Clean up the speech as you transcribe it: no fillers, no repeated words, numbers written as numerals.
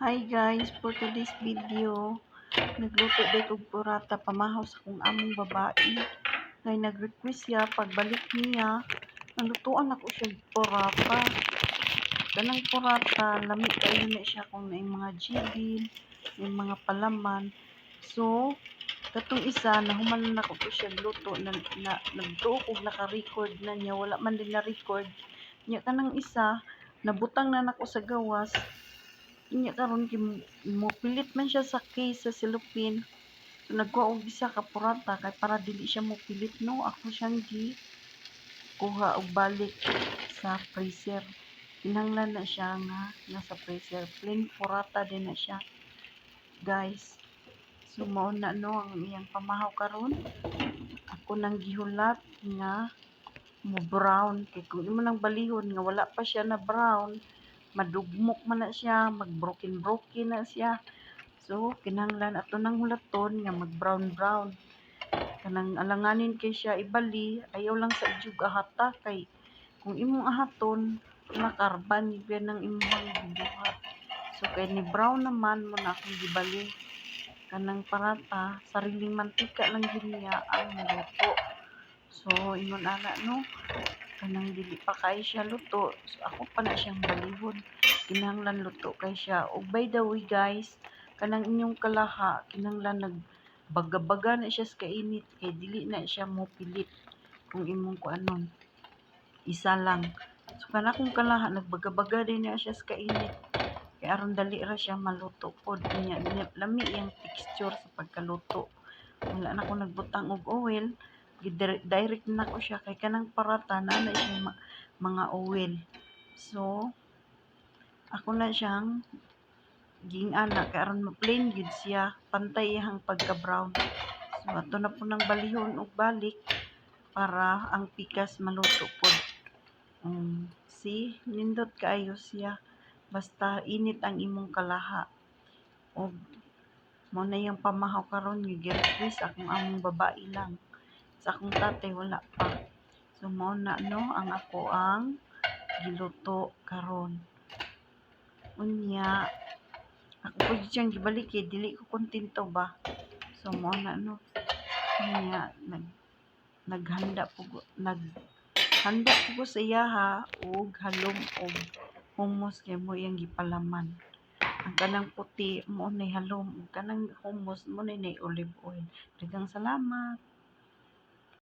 Hi guys, for today's video, nagluto day kog burata pamahaw sa kong among babae. Kay nag-request siya pagbalik niya, nalutuan ako siya burata. Kanang burata, lami kayo na siya kung may mga jibin, may mga palaman. So, katong isa, nahuman na ko to siya luto, nagtuo kog naka-record na niya, wala man din na-record. Niya kanang isa, nabutang na nako sa gawas, inya karon mo pilit man siya sa case sa silupin. Nagkuha og isa ka purata kay para dili siya mo pilit no. Ako siyang gi kuha og balik sa freezer. Kinahanglan na siya nga nasa freezer. Plain purata din na siya, guys. So mao na no ang iyang pamahaw karon. Ako nang gihulat nga mo brown kay kung imo nang balihon nga wala pa siya na brown, madugmok man na siya, mag-broken na siya. So, kinahanglan ato nang hulaton nga mag-brown. Kanang alanganin kay siya ibali, ayaw lang sa idyog ahata kay kung imong ahaton, nakarban yun ng imong gibuhat. So, kay ni brown naman mo na akong gibali. Kanang parata, sariling mantika lang yun niya ang luto. So, ingon ana no, kanang dili pa kay siya luto. So, ako pa na siyang balihon. Kinahanglan luto kay siya. O by the way guys, kanang inyong kalaha, kinahanglan nagbaga-baga na siya sa kainit. Kay dili na siya mo pilit kung imong kuanon. Isa lang. So, kana kung kalaha, nagbaga-baga din na siya sa kainit. Kaya aron dali ra siya maluto pod niya. Lami yung texture sa pagkaluto. Wala na ko nagbutang og oil, direct na ko siya kay kanang parata na siya mga oil. So ako na siyang ging ana kay aron ma-plain gid siya, pantay iyang pagka brown. So ato na po nang balihon og balik para ang pikas maluto pod. See, nindot kaayo siya. Basta init ang imong kalaha. Og mo na yung pamahaw karon nga gi-request akong among babae lang. Sa akong tatay wala pa. So mo na no ang ako ang giluto karon. Unya ako pud siyang gibalik kay dili ko kontento ba. So mo na no. Unya naghanda po sa iyaha og halom og hummus kay mo iyang gipalaman. Ang kanang puti mo nay halom, kanang hummus mo nay olive oil. Daghang salamat.